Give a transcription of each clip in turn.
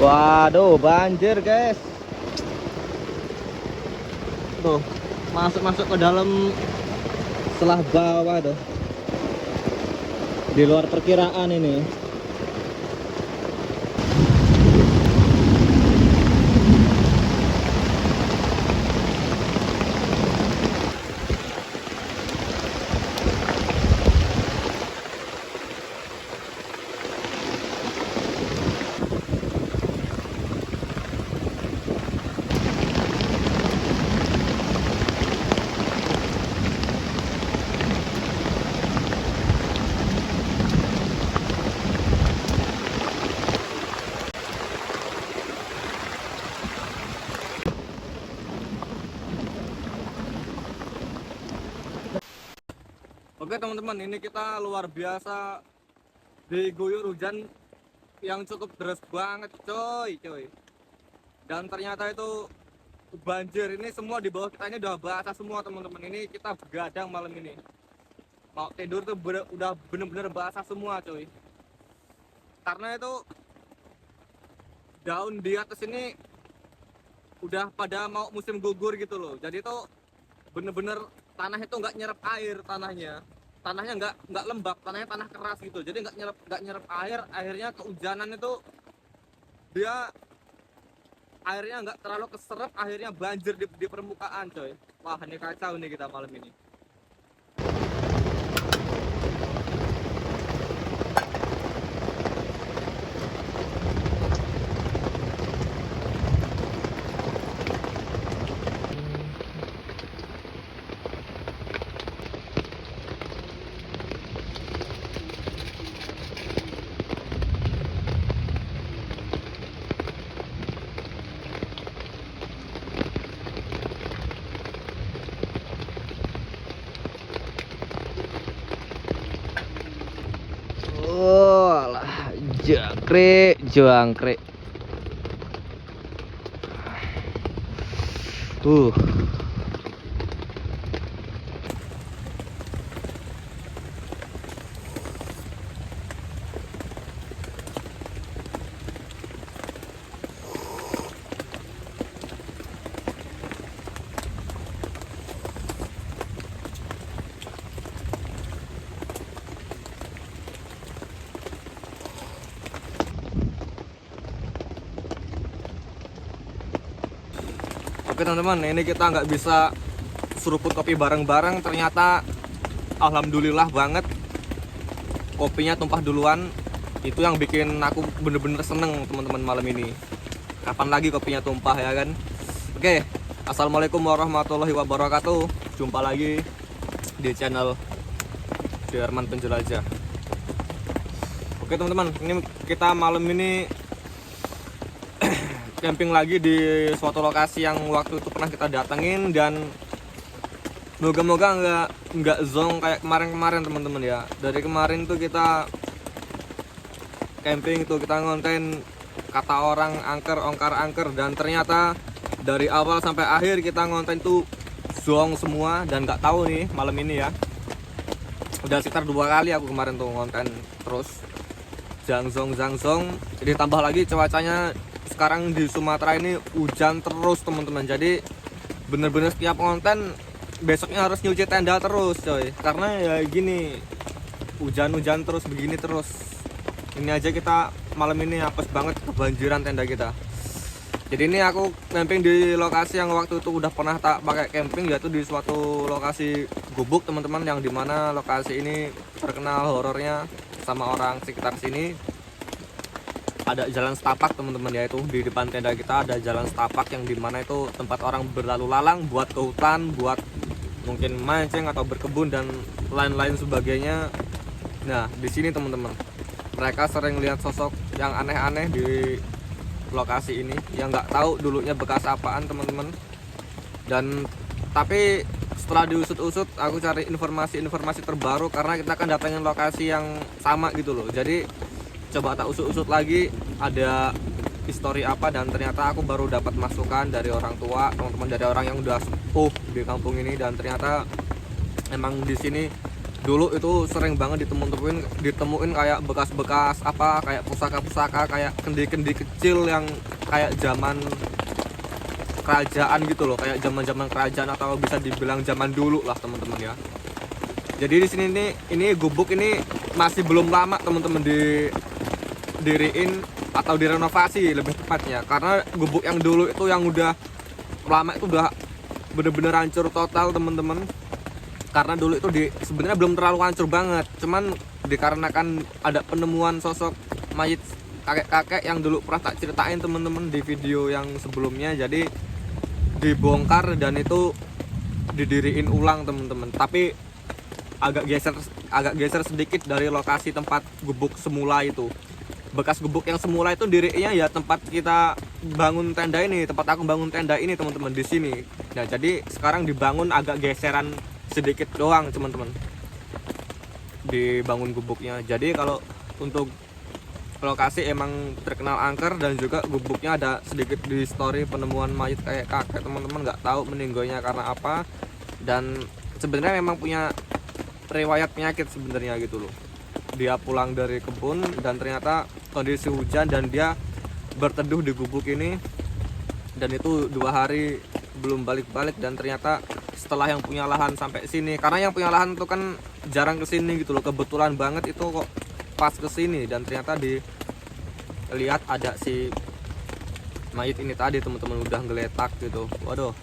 Waduh, banjir guys. Tuh, masuk ke dalam selah bawah tuh. Di luar perkiraan ini. Oke teman-teman, ini kita luar biasa diguyur hujan yang cukup deras banget coy. Dan ternyata itu banjir, ini semua di bawah kita ini udah basah semua teman-teman. Ini kita begadang malam ini, mau tidur tuh udah bener-bener basah semua coy. Karena itu daun di atas ini udah pada mau musim gugur gitu loh. Jadi itu bener-bener tanah itu nggak nyerap air, tanahnya nggak lembab, tanahnya tanah keras gitu, jadi nggak nyerap air. Akhirnya kehujanan itu dia airnya nggak terlalu keserap, akhirnya banjir di permukaan coy. Wah, ini kacau nih kita malam ini. Oh, alah, jangkrik. Uh. Oke teman-teman, ini kita nggak bisa seruput kopi bareng-bareng. Ternyata alhamdulillah banget kopinya tumpah duluan. Itu yang bikin aku bener-bener seneng teman-teman malam ini. Kapan lagi kopinya tumpah ya kan. Oke, assalamualaikum warahmatullahi wabarakatuh. Jumpa lagi di channel Darman Penjelajah. Oke teman-teman, ini kita malam ini camping lagi di suatu lokasi yang waktu itu pernah kita datengin, dan moga-moga nggak zong kayak kemarin-kemarin teman-teman ya. Dari kemarin tuh kita camping tuh kita ngonten kata orang ongkar-angker, dan ternyata dari awal sampai akhir kita ngonten tuh zong semua. Dan nggak tahu nih malam ini ya, udah sekitar 2 kali aku kemarin tuh ngonten terus jangzong. Jadi tambah lagi cuacanya sekarang di Sumatera ini hujan terus teman-teman. Jadi bener-bener setiap konten besoknya harus nyuci tenda terus coy, karena ya gini, hujan terus begini terus. Ini aja kita malam ini apes banget, kebanjiran tenda kita. Jadi ini aku camping di lokasi yang waktu itu udah pernah tak pakai camping, yaitu di suatu lokasi gubuk teman-teman, yang dimana lokasi ini terkenal horornya sama orang sekitar sini. Ada jalan setapak teman-teman, yaitu di depan tenda kita ada jalan setapak yang dimana itu tempat orang berlalu lalang buat ke hutan, buat mungkin mancing atau berkebun dan lain-lain sebagainya. Nah di sini teman-teman, mereka sering lihat sosok yang aneh-aneh di lokasi ini, yang nggak tahu dulunya bekas apaan teman-teman. Dan tapi setelah diusut-usut aku cari informasi terbaru, karena kita kan datangin lokasi yang sama gitu loh. Jadi coba tak usut-usut lagi ada histori apa, dan ternyata aku baru dapat masukan dari orang tua teman-teman, dari orang yang udah sepuh di kampung ini. Dan ternyata emang di sini Dulu itu sering banget ditemuin kayak bekas-bekas apa, kayak pusaka-pusaka, kayak kendi-kendi kecil yang kayak zaman kerajaan gitu loh, kayak zaman-zaman kerajaan atau bisa dibilang zaman dulu lah teman-teman ya. Jadi di sini ini gubuk ini masih belum lama teman-teman didiriin atau direnovasi lebih tepatnya, karena gubuk yang dulu itu yang udah lama itu udah bener-bener hancur total teman-teman. Karena dulu itu sebenarnya belum terlalu hancur banget, cuman dikarenakan ada penemuan sosok mayit kakek-kakek yang dulu pernah tak ceritain teman-teman di video yang sebelumnya, jadi dibongkar dan itu didiriin ulang teman-teman. Tapi agak geser sedikit dari lokasi tempat gubuk semula itu. Bekas gubuk yang semula itu dirinya ya tempat kita bangun tenda ini, tempat aku bangun tenda ini teman-teman di sini. Nah, jadi sekarang dibangun agak geseran sedikit doang teman-teman, dibangun gubuknya. Jadi kalau untuk lokasi emang terkenal angker, dan juga gubuknya ada sedikit di story penemuan mayat kayak kakek teman-teman, nggak tahu meninggalnya karena apa, dan sebenarnya memang punya riwayat penyakit sebenarnya gitu loh. Dia pulang dari kebun dan ternyata kondisi hujan dan dia berteduh di gubuk ini, dan itu 2 hari belum balik-balik, dan ternyata setelah yang punya lahan sampai sini, karena yang punya lahan itu kan jarang kesini gitu loh, kebetulan banget itu kok pas kesini, dan ternyata dilihat ada si mayit ini tadi teman-teman udah ngeletak gitu. Waduh,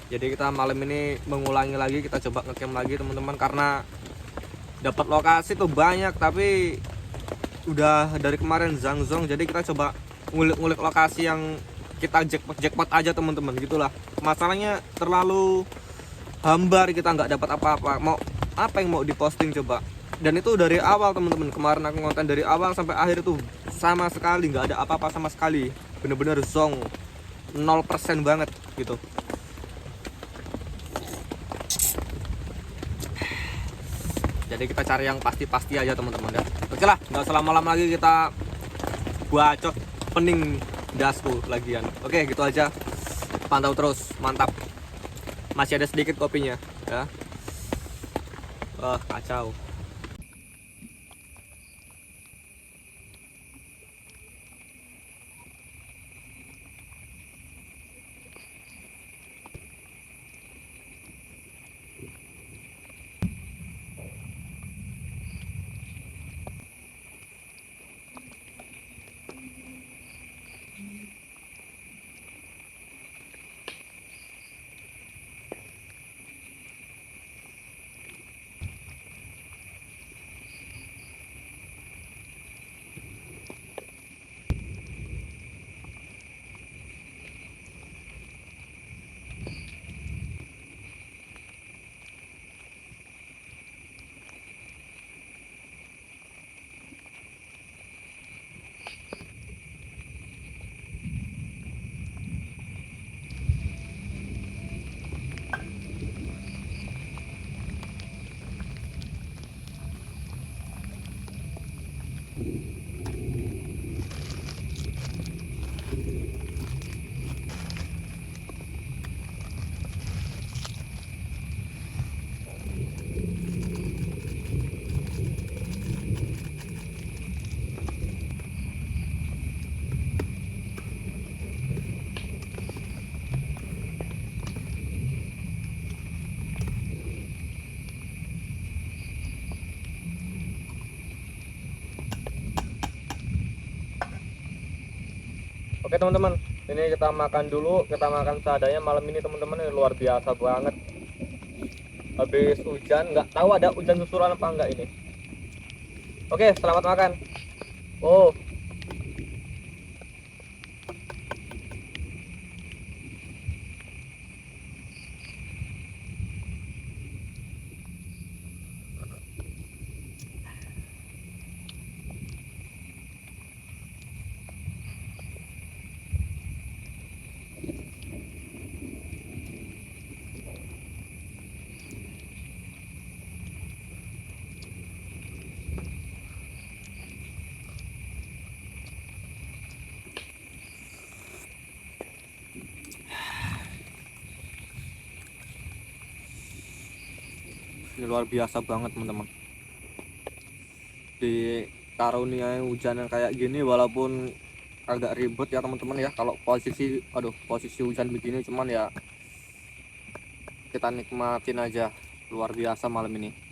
jadi kita malam ini mengulangi lagi, kita coba ngecamp lagi teman-teman, karena dapat lokasi tuh banyak tapi udah dari kemarin zangzong, jadi kita coba ngulik-ngulik lokasi yang kita jackpot aja teman-teman gitulah. Masalahnya terlalu hambar, kita nggak dapat apa-apa. Mau apa yang mau diposting coba, dan itu dari awal teman-teman. Kemarin aku ngonten dari awal sampai akhir itu sama sekali nggak ada apa-apa sama sekali, bener-bener zong 0% banget gitu. Jadi kita cari yang pasti-pasti aja teman-teman ya. Oke lah, nggak usah lama-lama lagi, kita bacot pening dasku lagian. Oke, gitu aja, pantau terus, mantap. Masih ada sedikit kopinya ya. Wah, kacau. Oke teman-teman, ini kita makan dulu, kita makan seadanya malam ini teman-teman. Ini luar biasa banget. Habis hujan, nggak tahu ada hujan susulan apa enggak ini. Oke, selamat makan. Oh, Ini luar biasa banget teman-teman, di karunia hujan yang kayak gini, walaupun agak ribet ya teman-teman ya kalau posisi hujan begini, cuman ya kita nikmatin aja. Luar biasa malam ini.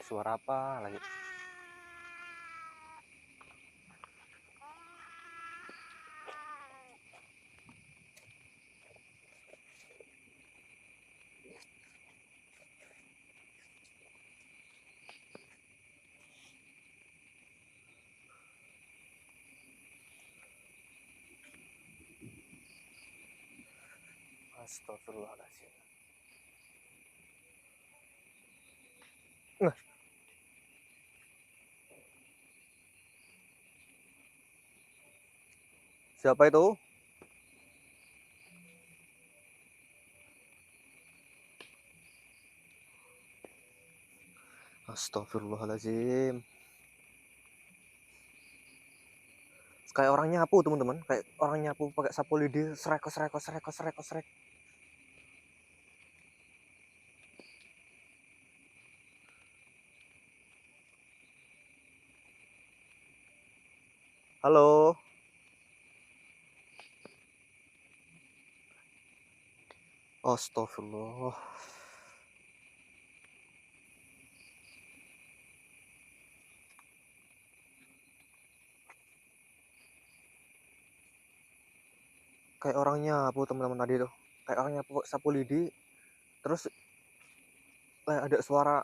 Suara apa lagi? Astagfirullahaladzim. Nah, siapa itu? Astagfirullahaladzim. Kayak orang nyapu teman-teman, kayak orang nyapu pakai sapu lidi, srek srek srek srek srek. Halo. Astagfirullah. Kayak orang nyapu teman-teman tadi tuh, kayak orang nyapu sapu lidi, terus ada suara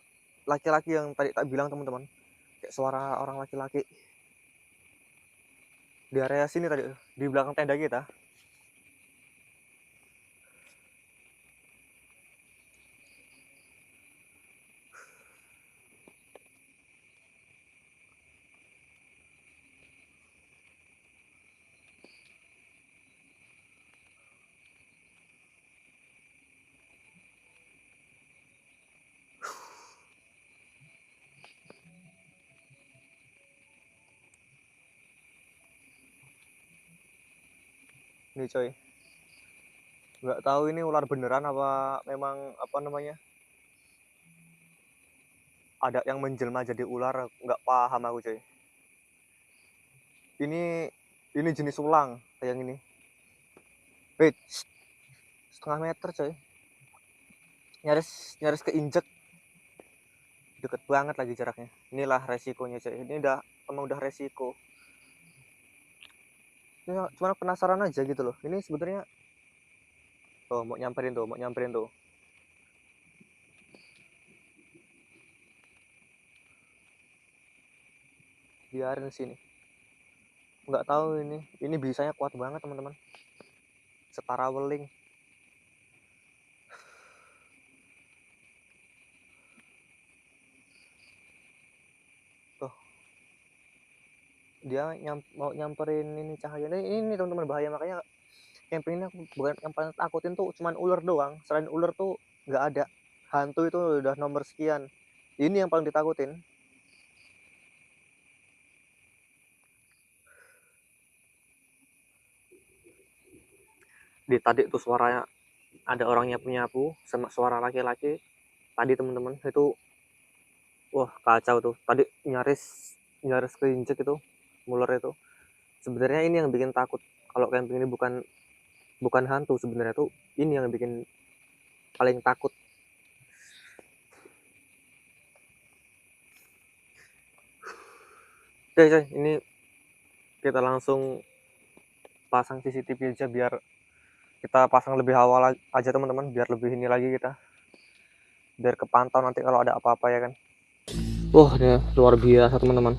laki-laki yang tadi tak bilang teman-teman, kayak suara orang laki-laki di area sini tadi, di belakang tenda kita. Nih coy, nggak tahu ini ular beneran apa memang apa namanya, ada yang menjelma jadi ular, nggak paham aku coy. Ini jenis ulang kayak ini. Wait, setengah meter coy, nyaris nyaris keinjek, deket banget lagi jaraknya. Inilah resikonya coy, ini emang udah resiko. Ya, cuma penasaran aja gitu loh. Ini sebenarnya mau nyamperin tuh. Biarin sini. Nggak tahu ini bisanya kuat banget teman-teman. Setara weling. Tuh. dia mau nyamperin ini cahaya. Nah, ini teman-teman bahaya, makanya camping ini aku bukan yang paling takutin tuh cuman ular doang. Selain ular tuh nggak ada. Hantu itu udah nomor sekian. Ini yang paling ditakutin. Di tadi tuh suaranya ada orangnya nyapu sama suara laki-laki. Tadi teman-teman itu wah kacau tuh. Tadi nyaris nyaris keinjek itu ular itu. Sebenarnya ini yang bikin takut. Kalau camping ini bukan bukan hantu, sebenarnya tuh ini yang bikin paling takut. Oke coy, ini kita langsung pasang CCTV aja, biar kita pasang lebih awal aja teman-teman, biar lebih ini lagi kita, biar kepantau nanti kalau ada apa-apa ya kan. Wah ini luar biasa teman-teman,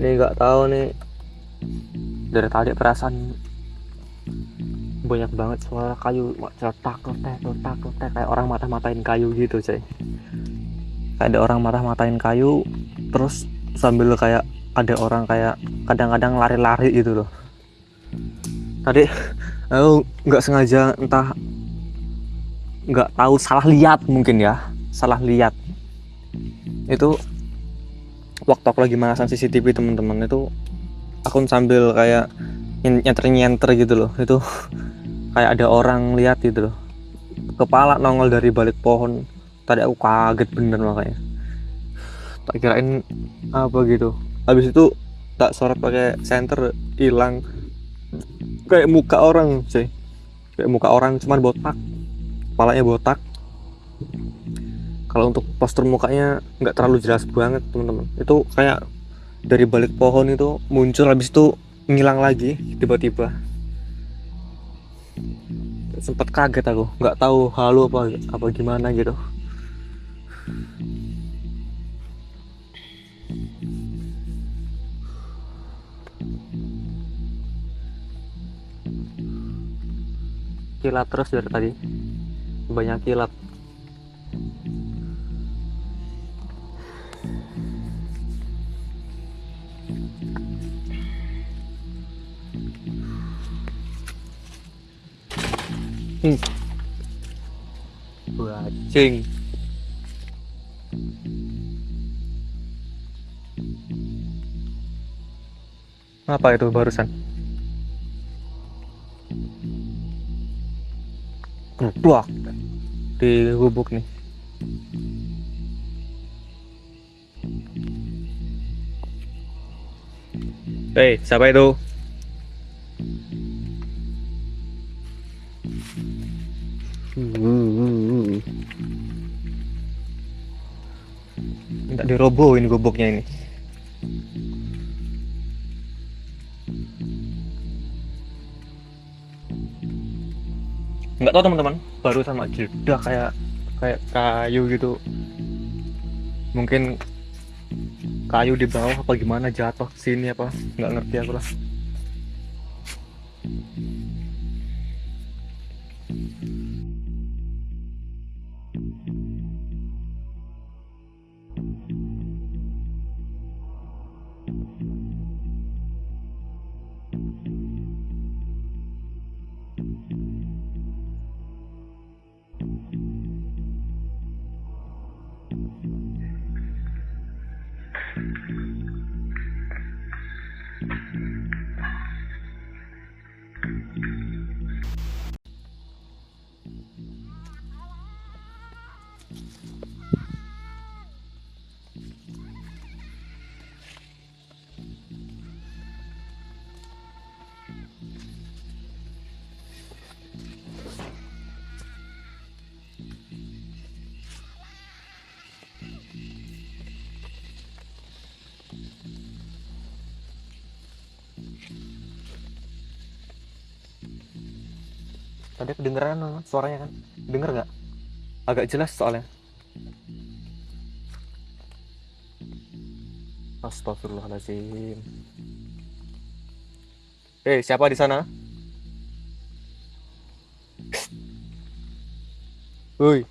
ini nggak tahu nih, dari tadi perasaan banyak banget suara kayu cetak letek kayak orang matah-matahin kayu gitu coy. Kayak ada orang matah-matahin kayu, terus sambil kayak ada orang kayak kadang-kadang lari-lari gitu loh. Tadi aku nggak sengaja, entah nggak tahu, salah lihat mungkin ya, salah lihat. Itu waktu aku lagi masang CCTV teman-teman, itu aku sambil kayak nyenter gitu loh, itu kayak ada orang lihat gitu loh, kepala nongol dari balik pohon. Tadi aku kaget bener, makanya tak kirain apa gitu. Habis itu tak sorot pakai senter, hilang kayak muka orang sih, kayak muka orang cuman botak, kepalanya botak. Kalau untuk postur mukanya nggak terlalu jelas banget teman-teman, itu kayak dari balik pohon itu muncul, habis itu ngilang lagi tiba-tiba. Sempet kaget aku, nggak tahu halu apa gimana gitu. Kilat terus dari tadi, banyak kilat. Bajing. Apa itu barusan? Keblak di gubuk nih. Hei, siapa itu? Minta dirobohin gubuknya ini. Nggak tahu teman-teman, baru sama jeda kayak kayak kayu gitu. Mungkin kayu di bawah apa gimana, jatuh ke sini apa, nggak ngerti aku lah. Tadi kedengeran suaranya kan? Denger nggak? Agak jelas soalnya. Astagfirullahaladzim. Hei, siapa di sana? Woi.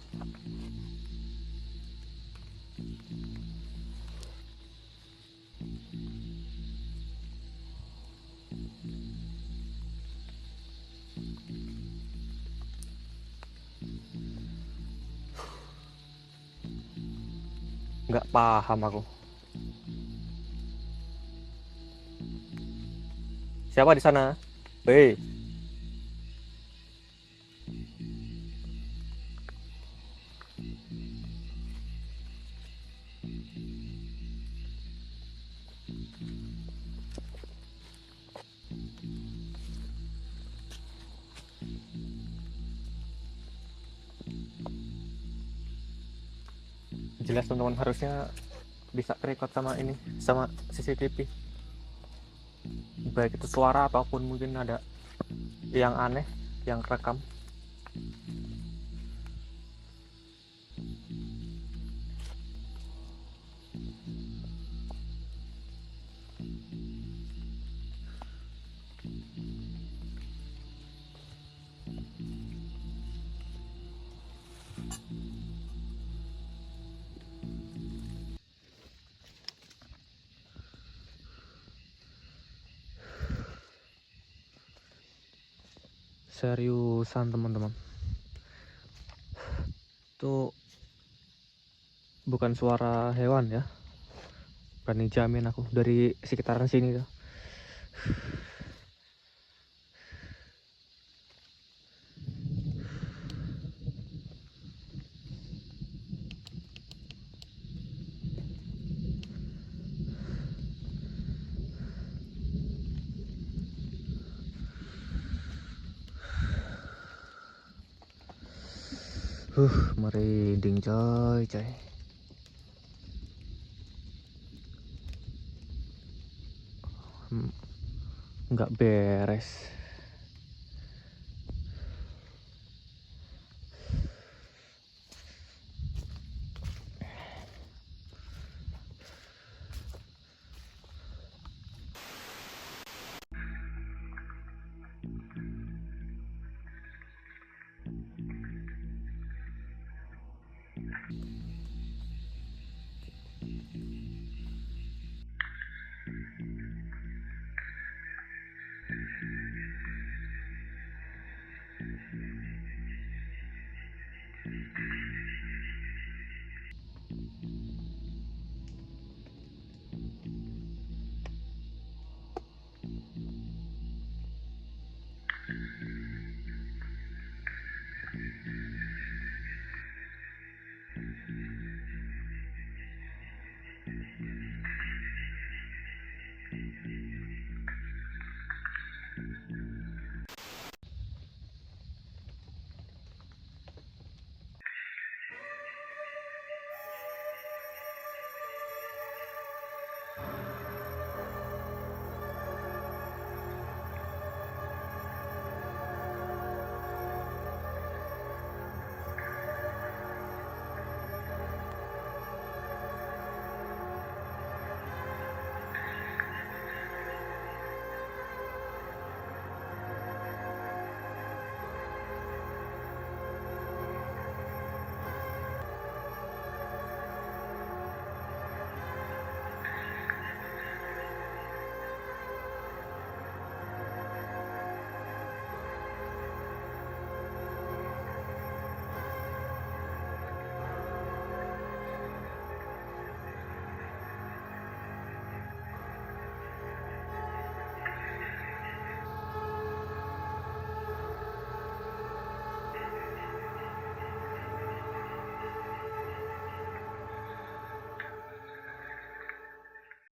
Nggak paham aku. Siapa di sana? Hei. Jelas teman-teman, harusnya bisa record sama ini, sama CCTV. Baik itu suara ataupun mungkin ada yang aneh yang rekam. Seriusan teman-teman, itu bukan suara hewan ya, berani jamin aku, dari sekitaran sini tuh. Merinding coy. Nggak beres.